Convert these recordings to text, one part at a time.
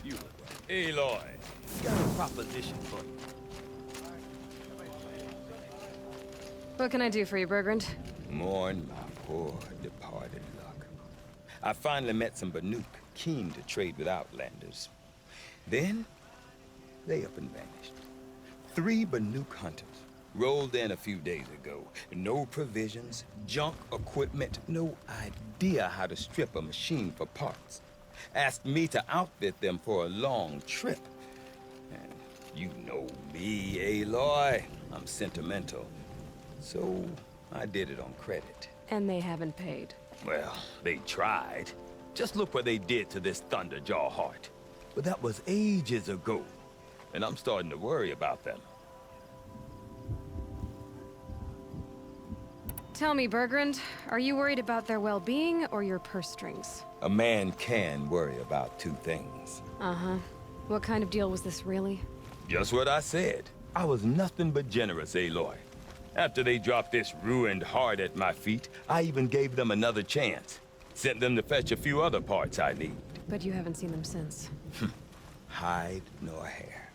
You look right. Aloy, got a proposition for you. What can I do for you, Bergrand? Mourn my poor departed luck. I finally met some Banuk, keen to trade with Outlanders. Then, they up and vanished. 3 Banuk hunters rolled in a few days ago. No provisions, junk equipment, no idea how to strip a machine for parts. Asked me to outfit them for a long trip. And you know me, Aloy. I'm sentimental. So, I did it on credit. And they haven't paid. Well, they tried. Just look what they did to this Thunderjaw heart. But that was ages ago. And I'm starting to worry about them. Tell me, Bergrand, are you worried about their well-being or your purse strings? A man can worry about 2 things. Uh-huh. What kind of deal was this, really? Just what I said. I was nothing but generous, Aloy. After they dropped this ruined heart at my feet, I even gave them another chance. Sent them to fetch a few other parts I need. But you haven't seen them since. Hide nor hair.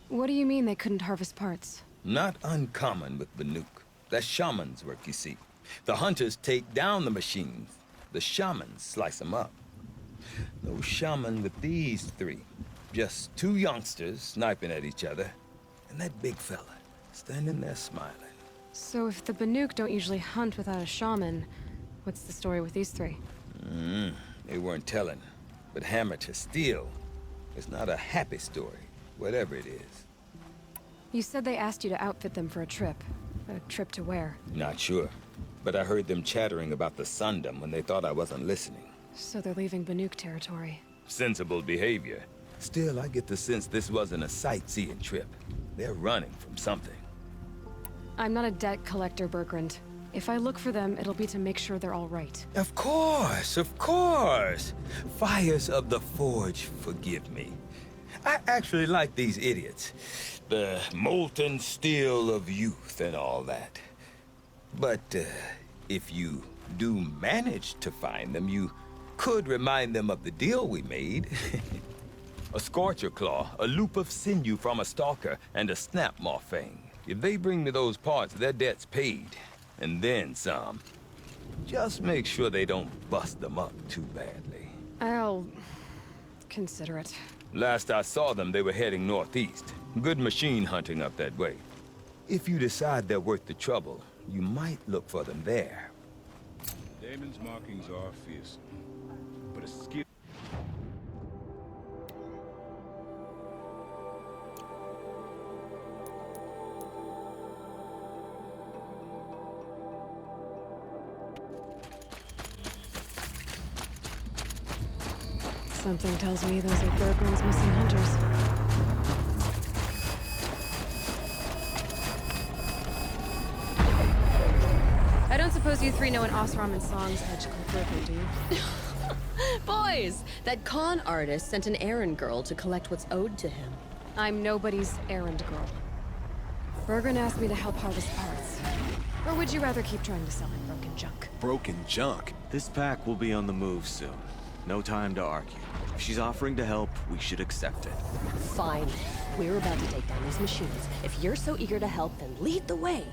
What do you mean they couldn't harvest parts? Not uncommon with Banuk. That's shaman's work, you see. The hunters take down the machines. The shamans slice them up. No shaman with these 3. Just 2 youngsters sniping at each other. And that big fella standing there smiling. So if the Banuk don't usually hunt without a shaman, what's the story with these 3? They weren't telling. But hammer to steel. It's not a happy story, whatever it is. You said they asked you to outfit them for a trip. A trip to where? Not sure. But I heard them chattering about the Sundom when they thought I wasn't listening. So they're leaving Banuk territory. Sensible behavior. Still, I get the sense this wasn't a sightseeing trip. They're running from something. I'm not a debt collector, Bergrand. If I look for them, it'll be to make sure they're all right. Of course, of course. Fires of the Forge, forgive me. I actually like these idiots. The molten steel of youth and all that. But if you do manage to find them, you could remind them of the deal we made. A Scorcher Claw, a loop of sinew from a stalker, and a Snapmaw Fang. If they bring me those parts, their debt's paid. And then some. Just make sure they don't bust them up too badly. I'll consider it. Last I saw them, they were heading northeast. Good machine hunting up that way. If you decide they're worth the trouble, you might look for them there. Damon's markings are fierce, but a skill. Something tells me those are Bergrand's missing hunters. I don't suppose you 3 know an Osram and Song's edge called Bergrand, do you? Boys, that con artist sent an errand girl to collect what's owed to him. I'm nobody's errand girl. Bergrand asked me to help harvest parts. Or would you rather keep trying to sell him broken junk? Broken junk? This pack will be on the move soon. No time to argue. If she's offering to help, we should accept it. Fine. We're about to take down these machines. If you're so eager to help, then lead the way.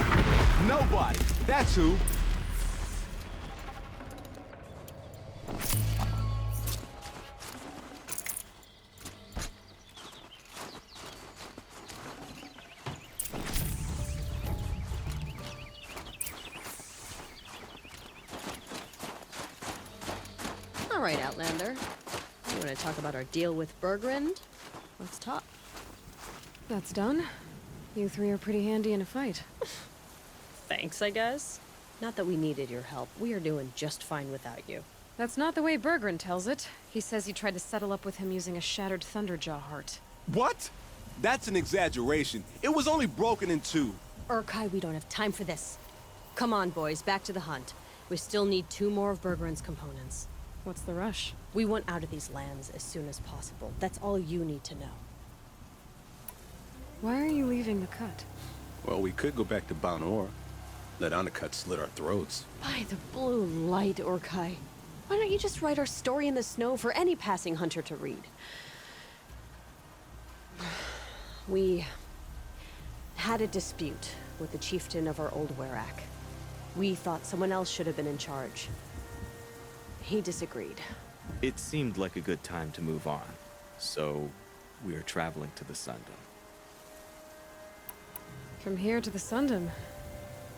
Huh? Nobody. That's who. All right, Outlander. You want to talk about our deal with Bergrand? Let's talk. That's done. You three are pretty handy in a fight. Thanks, I guess. Not that we needed your help. We are doing just fine without you. That's not the way Bergrand tells it. He says you tried to settle up with him using a shattered Thunderjaw heart. What? That's an exaggeration. It was only broken in two. Urkai, we don't have time for this. Come on, boys, back to the hunt. We still need 2 more of Bergrand's components. What's the rush? We want out of these lands as soon as possible. That's all you need to know. Why are you leaving the cut? Well, we could go back to Banor. Let Undercut slit our throats. By the blue light, Urkai. Why don't you just write our story in the snow for any passing hunter to read? We had a dispute with the chieftain of our old Werak. We thought someone else should have been in charge. He disagreed. It seemed like a good time to move on, so we are traveling to the Sundom. From here to the Sundom.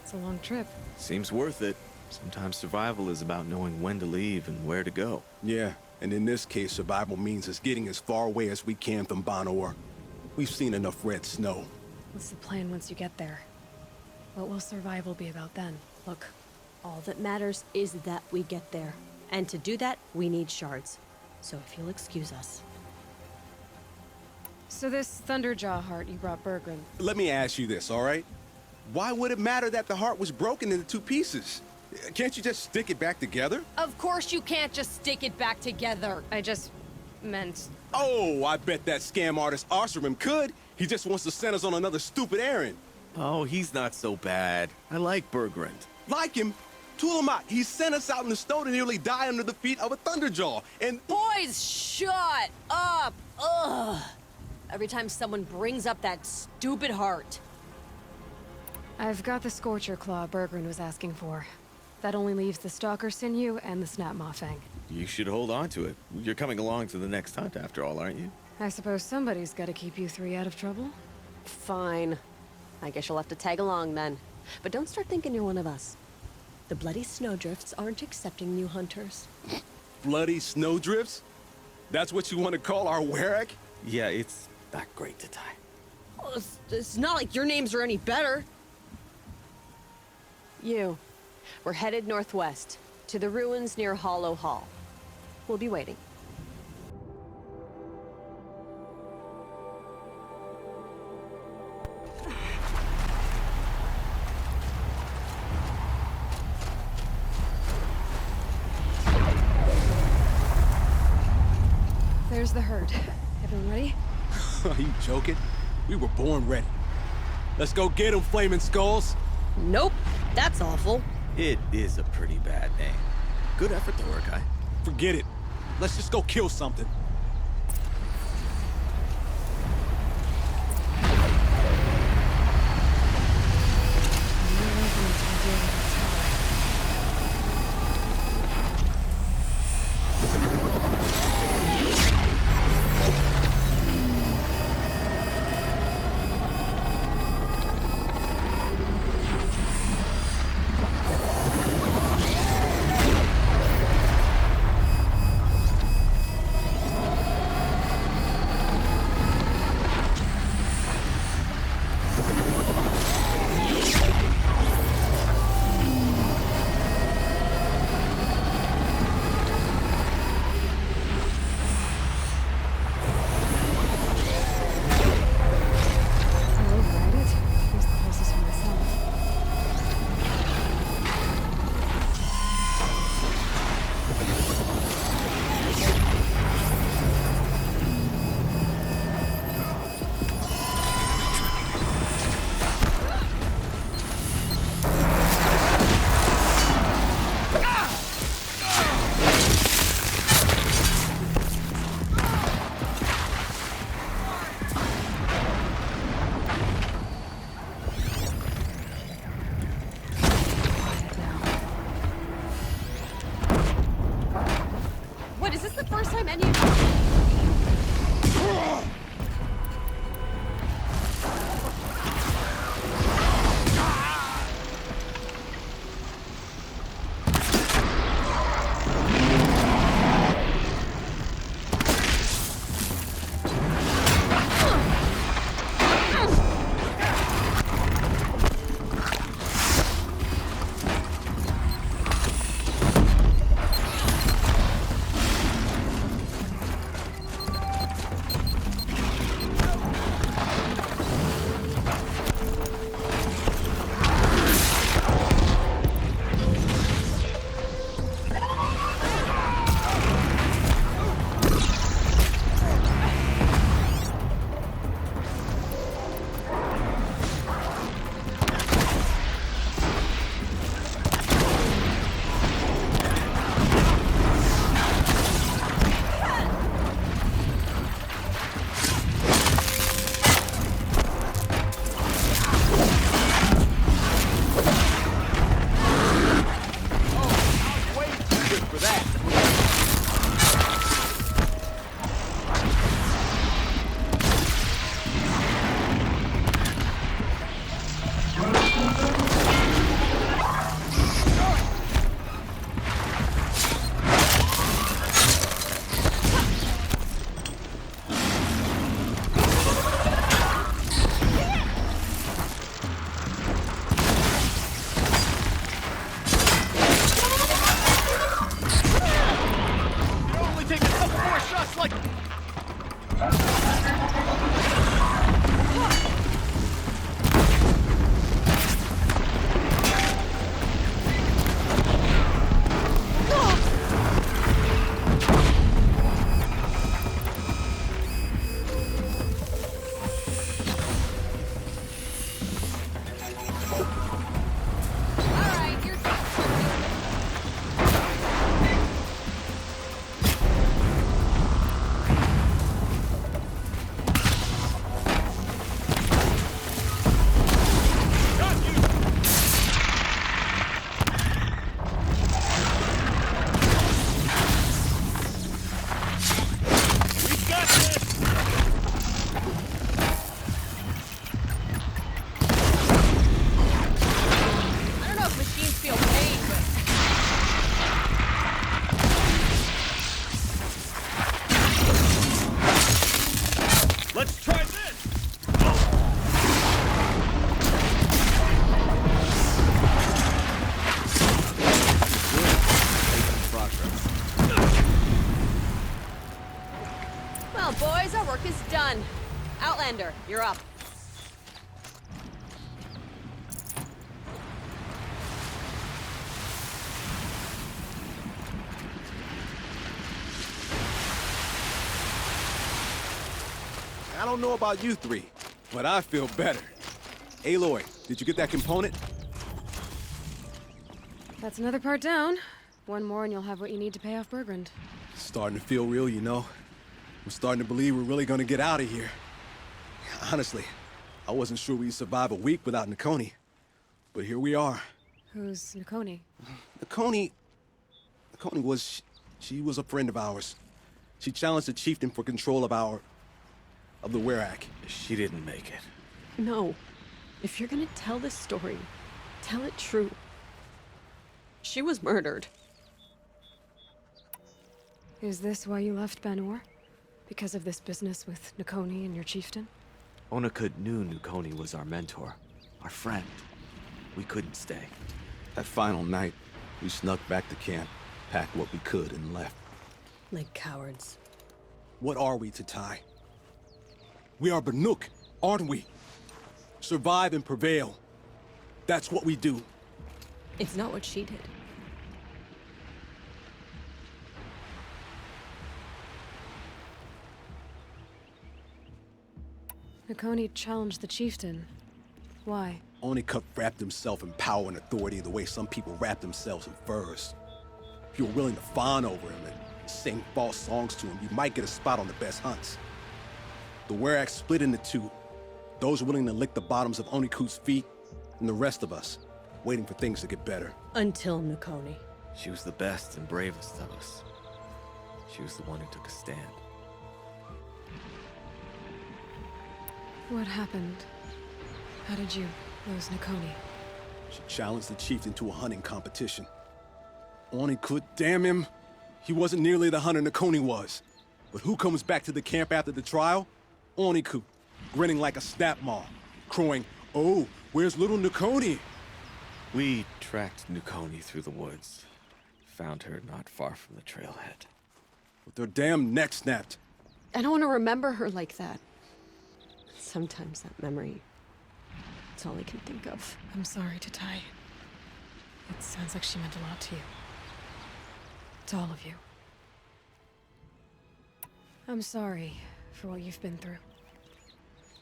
It's a long trip. Seems worth it. Sometimes survival is about knowing when to leave and where to go. Yeah, and in this case, survival means us getting as far away as we can from Banor. We've seen enough red snow. What's the plan once you get there? What will survival be about then? Look, all that matters is that we get there. And to do that, we need shards. So if you'll excuse us. So this Thunderjaw heart you brought Bergrand. Let me ask you this, all right? Why would it matter that the heart was broken into 2 pieces? Can't you just stick it back together? Of course you can't just stick it back together. I just meant... Oh, I bet that scam artist Arsarim could. He just wants to send us on another stupid errand. Oh, he's not so bad. I like Bergrand. Like him? Tulamat, he sent us out in the snow to nearly die under the feet of a Thunderjaw, and... Boys, shut up! Ugh! Every time someone brings up that stupid heart. I've got the Scorcher Claw Bergrand was asking for. That only leaves the Stalker Sinew and the Snap Maw Fang. You should hold on to it. You're coming along to the next hunt after all, aren't you? I suppose somebody's gotta keep you 3 out of trouble. Fine. I guess you'll have to tag along then. But don't start thinking you're one of us. The bloody snowdrifts aren't accepting new hunters. Bloody snowdrifts? That's what you want to call our Werak? Yeah, it's not great to tie. Well, it's not like your names are any better. We're headed northwest, to the ruins near Hollow Hall. We'll be waiting. There's the herd. Everyone ready? Are you joking? We were born ready. Let's go get them, Flaming Skulls! Nope, that's awful. It is a pretty bad name. Good effort though, Urkai. Forget it. Let's just go kill something. done. Outlander, you're up. I don't know about you three, but I feel better. Aloy, did you get that component? That's another part down. One more and you'll have what you need to pay off Bergrand. Starting to feel real, you know. I'm starting to believe we're really gonna get out of here. Honestly, I wasn't sure we'd survive a week without Nakoni. But here we are. Who's Nakoni? Nakoni was... she was a friend of ours. She challenged the chieftain for control of the Werak. She didn't make it. No. If you're gonna tell this story, tell it true. She was murdered. Is this why you left Banor? Because of this business with Nakoni and your chieftain? Onakut knew Nukoni was our mentor, our friend. We couldn't stay. That final night, we snuck back to camp, packed what we could, and left. Like cowards. What are we to Ty? We are Banuk, aren't we? Survive and prevail. That's what we do. It's not what she did. Nakoni challenged the chieftain. Why? Onikup wrapped himself in power and authority the way some people wrap themselves in furs. If you were willing to fawn over him and sing false songs to him, you might get a spot on the best hunts. The Werak split into two. Those willing to lick the bottoms of Onikut's feet, and the rest of us, waiting for things to get better. Until Nakoni. She was the best and bravest of us. She was the one who took a stand. What happened? How did you lose Nakoni? She challenged the chieftain to a hunting competition. Onikut, damn him! He wasn't nearly the hunter Nakoni was. But who comes back to the camp after the trial? Onikut, grinning like a snap maw, crowing, "Oh, where's little Nakoni?" We tracked Nukoni through the woods. Found her not far from the trailhead. With their damn neck snapped. I don't want to remember her like that. Sometimes that memory, it's all I can think of. I'm sorry to Ty. It sounds like she meant a lot to you. To all of you. I'm sorry for what you've been through.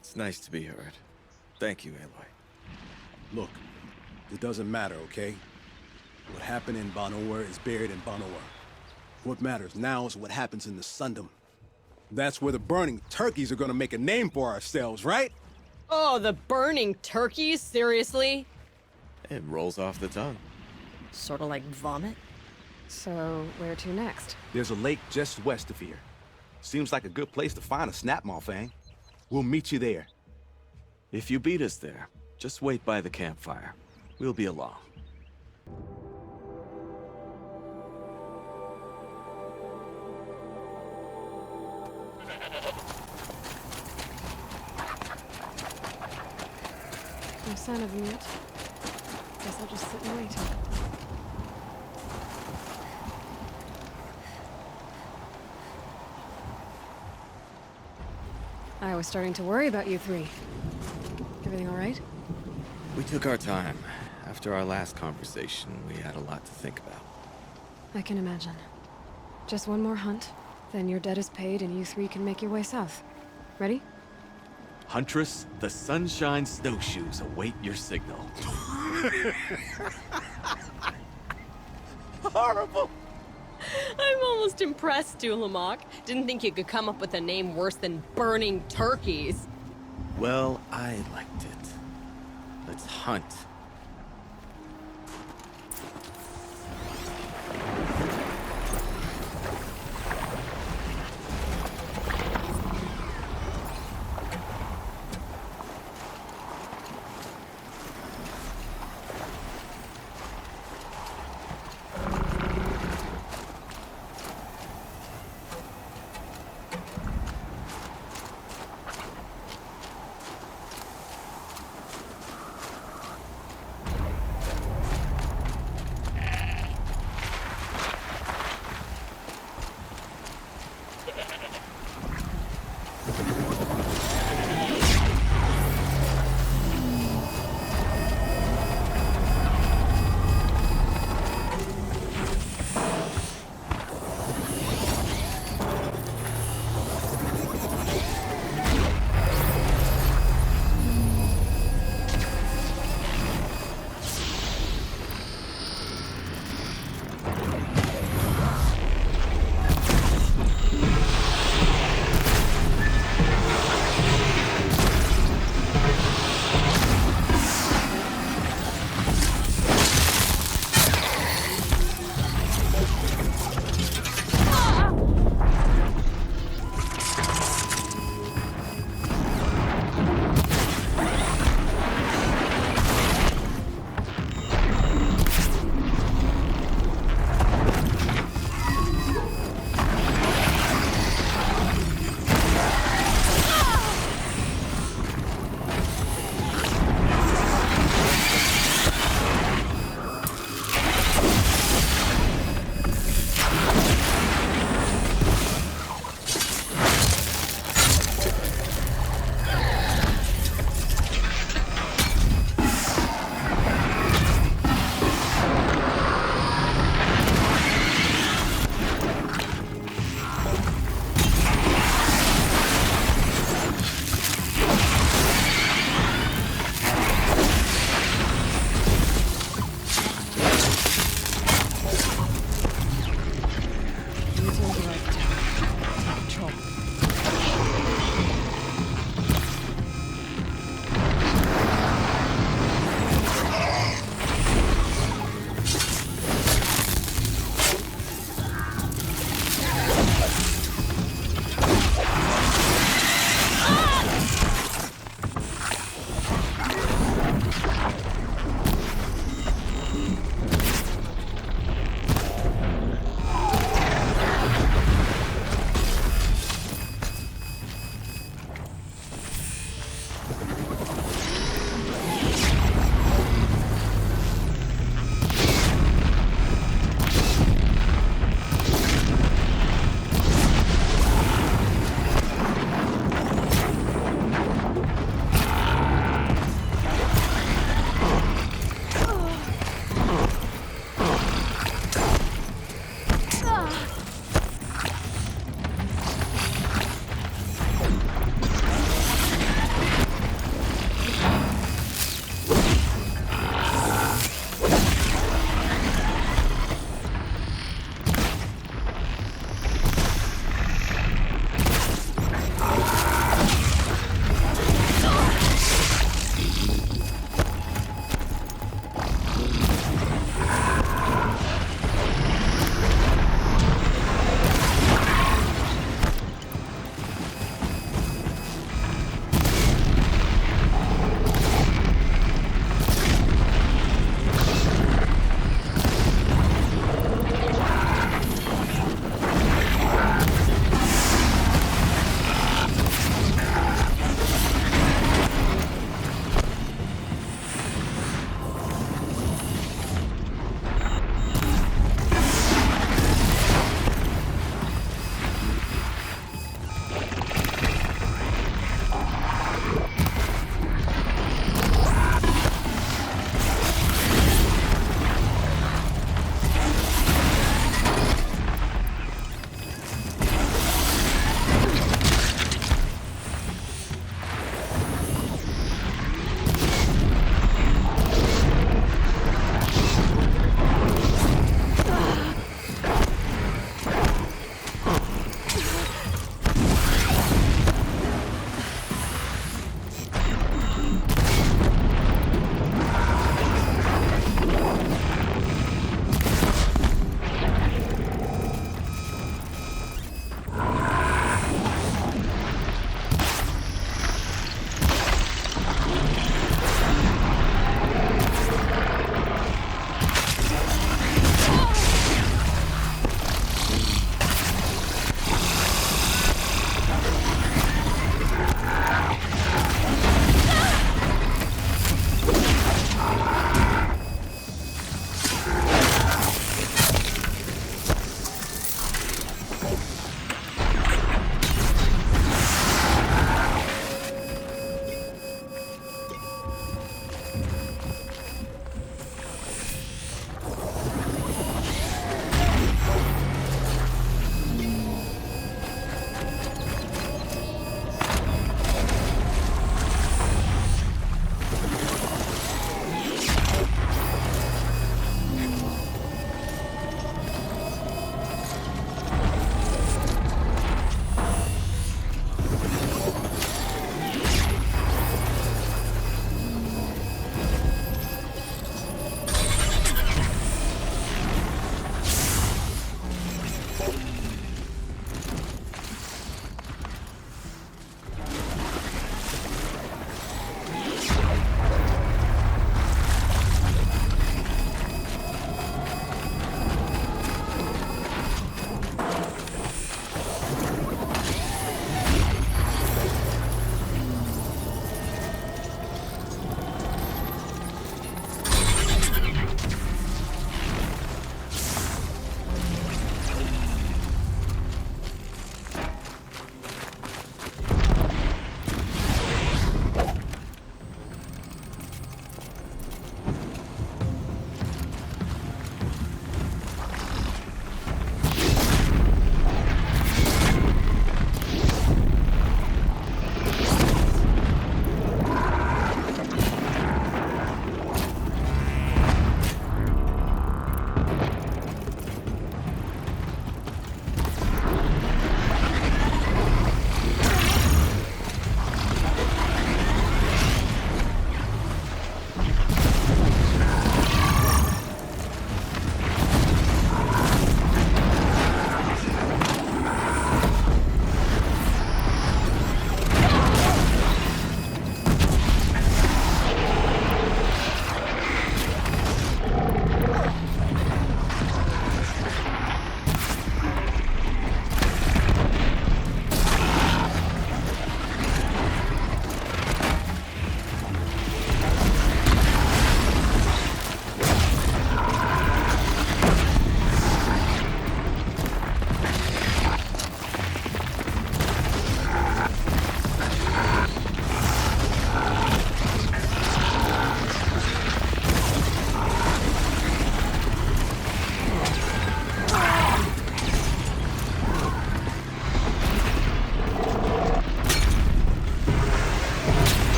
It's nice to be heard. Thank you, Aloy. Look, it doesn't matter, okay? What happened in Banor is buried in Banor. What matters now is what happens in the Sundom. That's where the burning turkeys are gonna make a name for ourselves, right? Oh, the burning turkeys? Seriously? It rolls off the tongue. Sort of like vomit? So, where to next? There's a lake just west of here. Seems like a good place to find a snapmaw fang. We'll meet you there. If you beat us there, just wait by the campfire. We'll be along. No sign of them yet. Guess I'll just sit and wait. I was starting to worry about you three. Everything all right? We took our time. After our last conversation, we had a lot to think about. I can imagine. Just one more hunt, then your debt is paid and you three can make your way south. Ready? Huntress, the Sunshine Snowshoes await your signal. Horrible! I'm almost impressed, Dulamok. Didn't think you could come up with a name worse than burning turkeys. Well, I liked it. Let's hunt.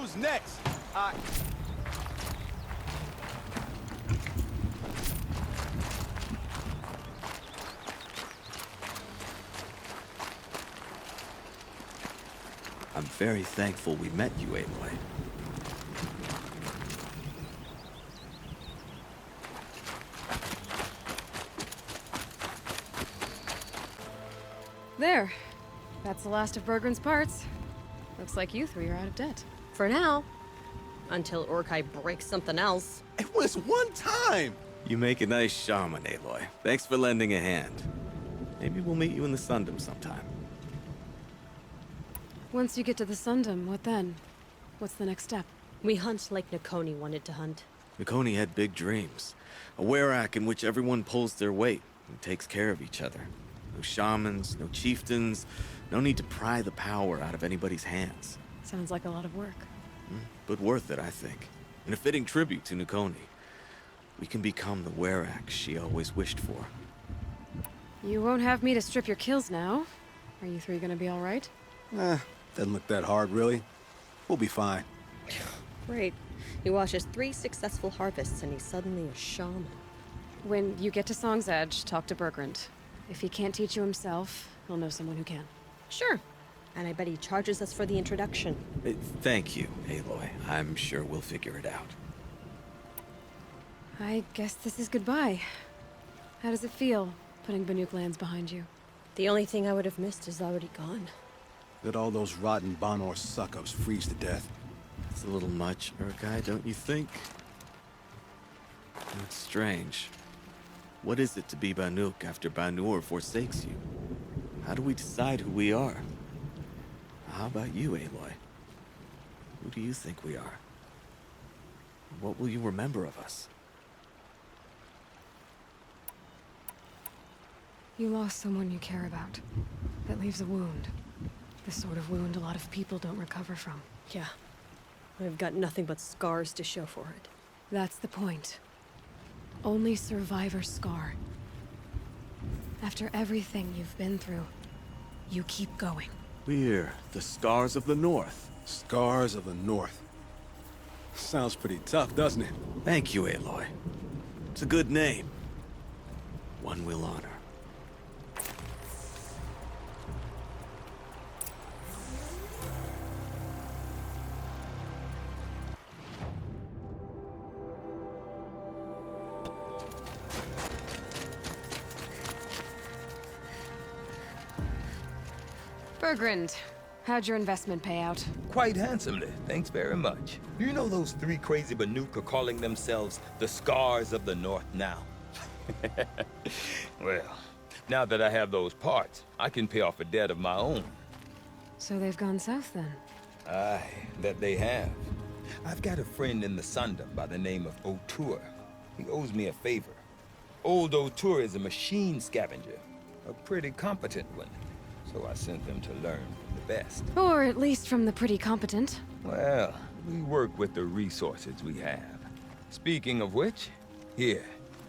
Who's next? I'm very thankful we met you, Aloy. There. That's the last of Bergren's parts. Looks like you three are out of debt. For now. Until Orkai breaks something else. It was one time! You make a nice shaman, Aloy. Thanks for lending a hand. Maybe we'll meet you in the Sundom sometime. Once you get to the Sundom, what then? What's the next step? We hunt like Nakoni wanted to hunt. Nakoni had big dreams. A werak in which everyone pulls their weight and takes care of each other. No shamans, no chieftains, no need to pry the power out of anybody's hands. Sounds like a lot of work. But worth it, I think. And a fitting tribute to Nakoni. We can become the werak she always wished for. You won't have me to strip your kills now. Are you three gonna be alright? Doesn't look that hard, really. We'll be fine. Great. He watches 3 successful harvests and he's suddenly a shaman. When you get to Song's Edge, talk to Bergrand. If he can't teach you himself, he'll know someone who can. Sure. And I bet he charges us for the introduction. Thank you, Aloy. I'm sure we'll figure it out. I guess this is goodbye. How does it feel, putting Banuk lands behind you? The only thing I would have missed is already gone. Let all those rotten Banor suck-ups freeze to death. It's a little much, Urkai, don't you think? It's strange. What is it to be Banuk after Banur forsakes you? How do we decide who we are? How about you, Aloy? Who do you think we are? What will you remember of us? You lost someone you care about. That leaves a wound. The sort of wound a lot of people don't recover from. Yeah. I've got nothing but scars to show for it. That's the point. Only survivors scar. After everything you've been through, you keep going. We're the Scars of the North. Scars of the North. Sounds pretty tough, doesn't it? Thank you, Aloy. It's a good name. One we'll honor. Bergrand, how'd your investment pay out? Quite handsomely, thanks very much. You know those 3 crazy Banuk are calling themselves the Scars of the North now? Well, now that I have those parts, I can pay off a debt of my own. So they've gone south then? Aye, that they have. I've got a friend in the Sundom by the name of O'Toole. He owes me a favor. Old O'Toole is a machine scavenger, a pretty competent one. So I sent them to learn from the best. Or at least from the pretty competent. Well, we work with the resources we have. Speaking of which, here,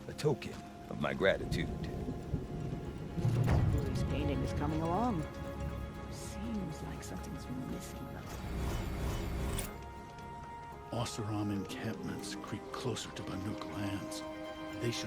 a token of my gratitude. This painting is coming along. Seems like something's missing. Oseram encampments creep closer to Banuk lands. They should